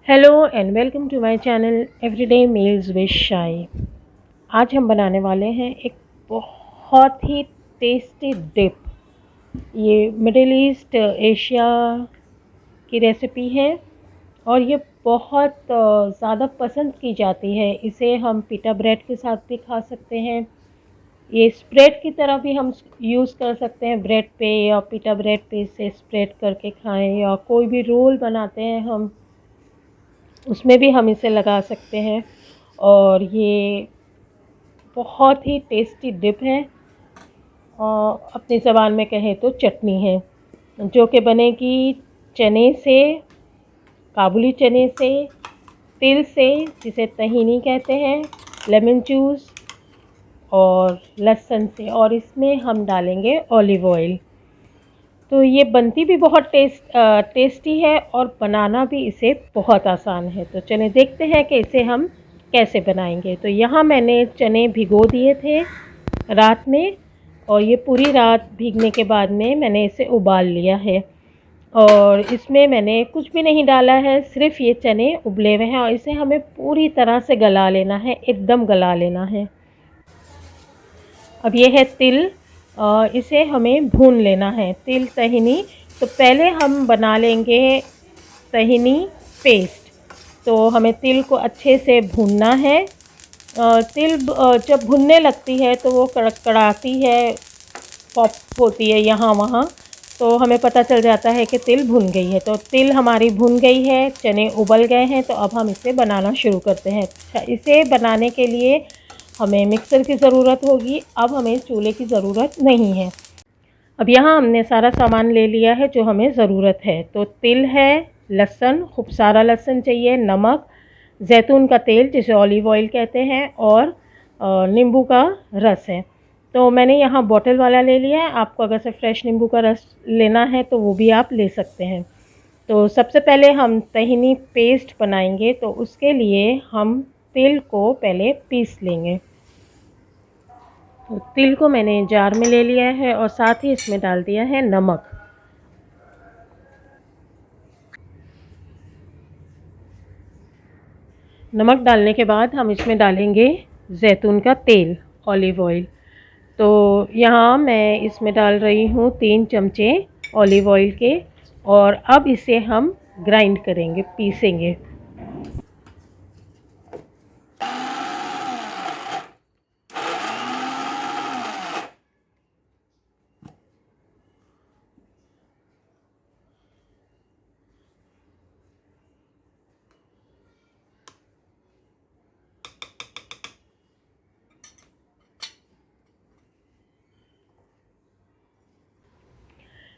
Hello and welcome to my channel everyday meals with Shai. आज हम बनाने वाले हैं एक बहुत ही टेस्टी डिप। ये मिडिल ईस्ट एशिया की रेसिपी है और ये बहुत ज़्यादा पसंद की जाती है। इसे हम पिटा ब्रेड के साथ भी खा सकते हैं। ये स्प्रेड की तरह भी हम यूज़ कर सकते हैं ब्रेड पे, या पिटा ब्रेड पे इसे स्प्रेड करके खाएं, या कोई भी रोल बनाते हैं हम उसमें भी हम इसे लगा सकते हैं। और ये बहुत ही टेस्टी डिप है, और अपनी ज़बान में कहें तो चटनी है, जो कि बनेगी चने से, काबुली चने से, तिल से जिसे तहीनी कहते हैं, लेमन जूस और लहसुन से, और इसमें हम डालेंगे ऑलिव ऑयल। तो ये बनती भी बहुत टेस्टी है और बनाना भी इसे बहुत आसान है। तो चलिए देखते हैं कि इसे हम कैसे बनाएंगे। तो यहाँ मैंने चने भिगो दिए थे रात में, और ये पूरी रात भीगने के बाद में मैंने इसे उबाल लिया है। और इसमें मैंने कुछ भी नहीं डाला है, सिर्फ ये चने उबले हुए हैं, और इसे हमें पूरी तरह से गला लेना है, एकदम गला लेना है। अब ये है तिल, इसे हमें भून लेना है, तिल तहीनी। तो पहले हम बना लेंगे तहीनी पेस्ट। तो हमें तिल को अच्छे से भूनना है। तिल जब भुनने लगती है तो वो कड़कड़ाती है, पॉप होती है यहाँ वहाँ, तो हमें पता चल जाता है कि तिल भुन गई है। तो तिल हमारी भुन गई है, चने उबल गए हैं, तो अब हम इसे बनाना शुरू करते हैं। अच्छा, इसे बनाने के लिए हमें मिक्सर की ज़रूरत होगी, अब हमें चूल्हे की ज़रूरत नहीं है। अब यहाँ हमने सारा सामान ले लिया है जो हमें ज़रूरत है। तो तिल है, लहसुन, खूब सारा लहसुन चाहिए, नमक, जैतून का तेल जिसे ऑलिव ऑयल कहते हैं, और नींबू का रस है। तो मैंने यहाँ बॉटल वाला ले लिया है। आपको अगर से फ्रेश नींबू का रस लेना है तो वो भी आप ले सकते हैं। तो सबसे पहले हम तहीनी पेस्ट बनाएंगे, तो उसके लिए हम तिल को पहले पीस लेंगे। तो तिल को मैंने जार में ले लिया है और साथ ही इसमें डाल दिया है नमक। नमक डालने के बाद हम इसमें डालेंगे जैतून का तेल, ऑलिव ऑयल। तो यहाँ मैं इसमें डाल रही हूँ 3 चमचे ऑलिव ऑयल के, और अब इसे हम ग्राइंड करेंगे, पीसेंगे।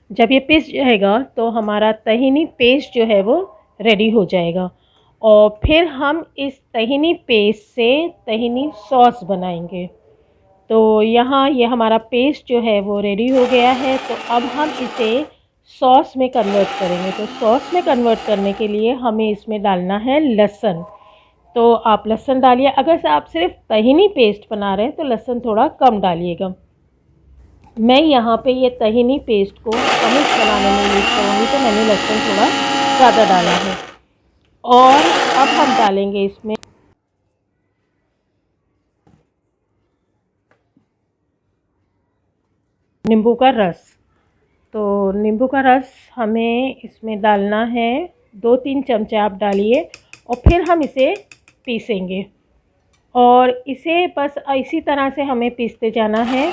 जब ये पिस जाएगा तो हमारा तहीनी पेस्ट जो है वो रेडी हो जाएगा, और फिर हम इस तहीनी पेस्ट से तहीनी सॉस बनाएंगे। तो यहाँ ये हमारा पेस्ट जो है वो रेडी हो गया है। तो अब हम इसे सॉस में कन्वर्ट करेंगे। तो सॉस में कन्वर्ट करने के लिए हमें इसमें डालना है लहसुन। तो आप लहसुन डालिए। अगर से आप सिर्फ तहीनी पेस्ट बना रहे हैं तो लहसुन थोड़ा कम डालिएगा। मैं यहाँ पे ये तहीनी पेस्ट को hummus बनाने में यूज़ करूँगी, तो मैंने लहसुन थोड़ा ज़्यादा डाला है। और अब हम डालेंगे इसमें नींबू का रस। तो नींबू का रस हमें इसमें डालना है, 2-3 चमचे आप डालिए, और फिर हम इसे पीसेंगे। और इसे बस इसी तरह से हमें पीसते जाना है।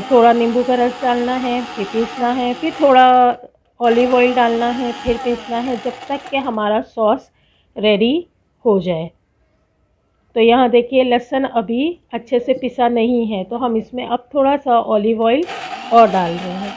थोड़ा नींबू का रस डालना है, फिर पीसना है, फिर थोड़ा ऑलिव ऑयल डालना है, फिर पीसना है, जब तक कि हमारा सॉस रेडी हो जाए। तो यहाँ देखिए लहसुन अभी अच्छे से पिसा नहीं है, तो हम इसमें अब थोड़ा सा ऑलिव ऑयल और डाल रहे हैं।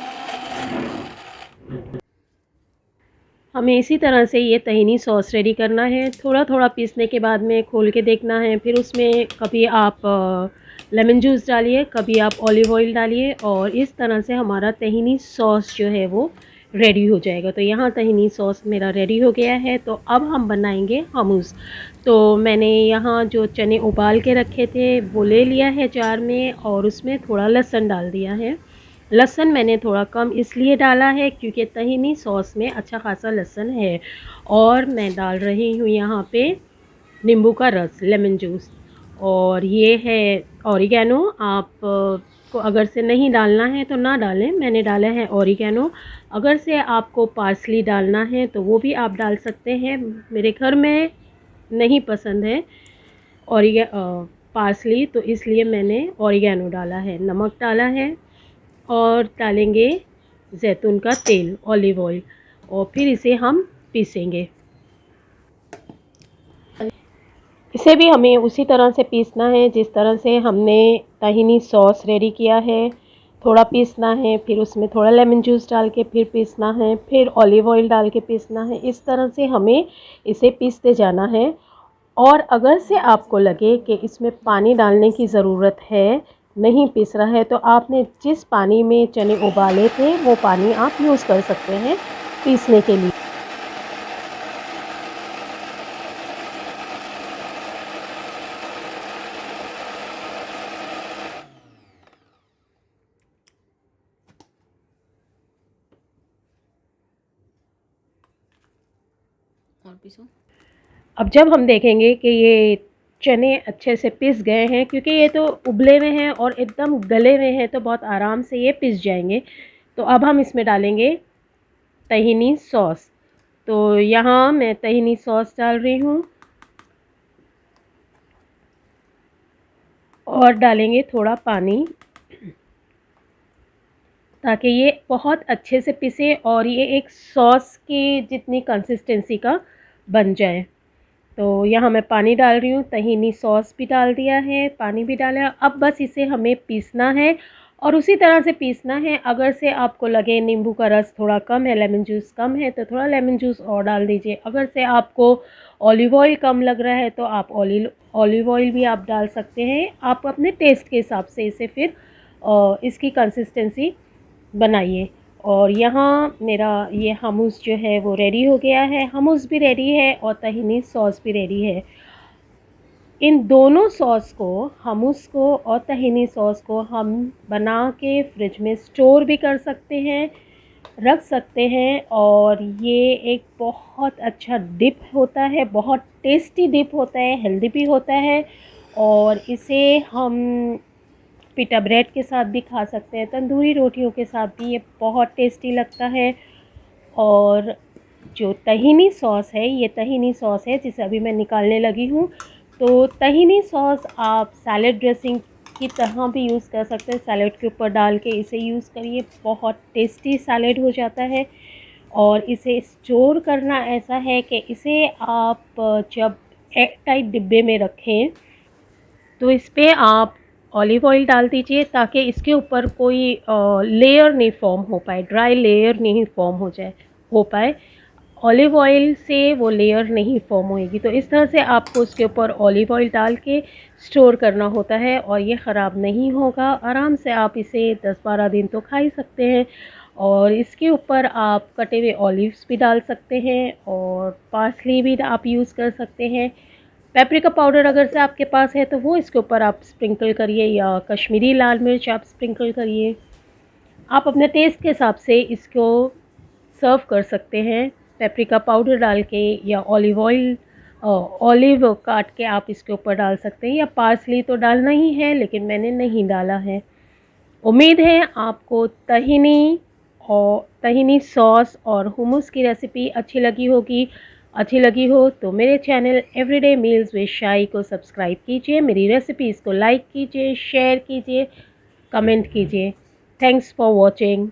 हमें इसी तरह से ये तहीनी सॉस रेडी करना है। थोड़ा थोड़ा पीसने के बाद में खोल के देखना है, फिर उसमें कभी आप लेमन जूस डालिए, कभी आप ऑलिव ऑयल डालिए, और इस तरह से हमारा तहीनी सॉस जो है वो रेडी हो जाएगा। तो यहाँ तहीनी सॉस मेरा रेडी हो गया है। तो अब हम बनाएंगे हमूस। तो मैंने यहाँ जो चने उबाल के रखे थे वो ले लिया है जार में, और उसमें थोड़ा लहसुन डाल दिया है। लहसुन मैंने थोड़ा कम इसलिए डाला है क्योंकि तहीनी सॉस में अच्छा खासा लहसुन है। और मैं डाल रही हूँ यहाँ पे नींबू का रस, लेमन जूस। और ये है ऑरिगेनो। आप को अगर से नहीं डालना है तो ना डालें, मैंने डाला है ऑरिगेनो। अगर से आपको पार्सली डालना है तो वो भी आप डाल सकते हैं। मेरे घर में नहीं पसंद है ऑरिगे पार्सली, तो इसलिए मैंने ऑरिगेनो डाला है। नमक डाला है और डालेंगे जैतून का तेल, ऑलिव ऑयल, और फिर इसे हम पीसेंगे। इसे भी हमें उसी तरह से पीसना है जिस तरह से हमने ताहिनी सॉस रेडी किया है। थोड़ा पीसना है, फिर उसमें थोड़ा लेमन जूस डाल के फिर पीसना है, फिर ऑलिव ऑयल डाल के पीसना है। इस तरह से हमें इसे पीसते जाना है। और अगर से आपको लगे कि इसमें पानी डालने की ज़रूरत है, नहीं पीस रहा है, तो आपने जिस पानी में चने उबाले थे वो पानी आप यूज़ कर सकते हैं पीसने के लिए। और पीसो। अब जब हम देखेंगे कि ये चने अच्छे से पिस गए हैं, क्योंकि ये तो उबले हुए हैं और एकदम गले हुए हैं, तो बहुत आराम से ये पिस जाएंगे। तो अब हम इसमें डालेंगे तहीनी सॉस। तो यहाँ मैं तहीनी सॉस डाल रही हूँ और डालेंगे थोड़ा पानी, ताकि ये बहुत अच्छे से पिसे और ये एक सॉस की जितनी कंसिस्टेंसी का बन जाए। तो यहाँ मैं पानी डाल रही हूँ, तहीनी सॉस भी डाल दिया है, पानी भी डाला है। अब बस इसे हमें पीसना है और उसी तरह से पीसना है। अगर से आपको लगे नींबू का रस थोड़ा कम है, लेमन जूस कम है, तो थोड़ा लेमन जूस और डाल दीजिए। अगर से आपको ऑलिव ऑयल कम लग रहा है तो आप ऑलिव ऑयल भी आप डाल सकते हैं। आप अपने टेस्ट के हिसाब से इसे फिर इसकी कंसिस्टेंसी बनाइए। और यहाँ मेरा ये हमूस जो है वो रेडी हो गया है। हमूस भी रेडी है और तहीनी सॉस भी रेडी है। इन दोनों सॉस को, हमूस को और तहीनी सॉस को, हम बना के फ्रिज में स्टोर भी कर सकते हैं, रख सकते हैं। और ये एक बहुत अच्छा डिप होता है, बहुत टेस्टी डिप होता है, हेल्दी भी होता है। और इसे हम पिटा ब्रेड के साथ भी खा सकते हैं, तंदूरी रोटियों के साथ भी ये बहुत टेस्टी लगता है। और जो तहीनी सॉस है, ये तहीनी सॉस है जिसे अभी मैं निकालने लगी हूँ। तो तहीनी सॉस आप सैलेड ड्रेसिंग की तरह भी यूज़ कर सकते हैं। सैलेड के ऊपर डाल के इसे यूज़ करिए, बहुत टेस्टी सैलेड हो जाता है। और इसे स्टोर करना ऐसा है कि इसे आप जब एयर टाइट डिब्बे में रखें तो इस पर आप ऑलिव ऑयल डाल दीजिए, ताकि इसके ऊपर कोई लेयर नहीं फॉर्म हो पाए, ड्राई लेयर नहीं फॉर्म हो पाए। ऑलिव ऑयल से वो लेयर नहीं फॉर्म होएगी। तो इस तरह से आपको उसके ऊपर ऑलिव ऑयल डाल के स्टोर करना होता है और ये ख़राब नहीं होगा। आराम से आप इसे 10-12 दिन तो खा ही सकते हैं। और इसके ऊपर आप कटे हुए ऑलिव्स भी डाल सकते हैं और पार्सली भी आप यूज़ कर सकते हैं। पेपरिका पाउडर अगर से आपके पास है तो वो इसके ऊपर आप स्प्रिंकल करिए, या कश्मीरी लाल मिर्च आप स्प्रिंकल करिए। आप अपने टेस्ट के हिसाब से इसको सर्व कर सकते हैं, पेपरिका पाउडर डाल के, या ऑलिव ऑयल ऑलिव काट के आप इसके ऊपर डाल सकते हैं। या पार्सली तो डालना ही है, लेकिन मैंने नहीं डाला है। उम्मीद है आपको तहीनी सॉस और हुमस की रेसिपी अच्छी लगी होगी। अच्छी लगी हो तो मेरे चैनल एवरीडे मील्स विद शाई को सब्सक्राइब कीजिए, मेरी रेसिपीज़ को लाइक कीजिए, शेयर कीजिए, कमेंट कीजिए। Thanks for watching.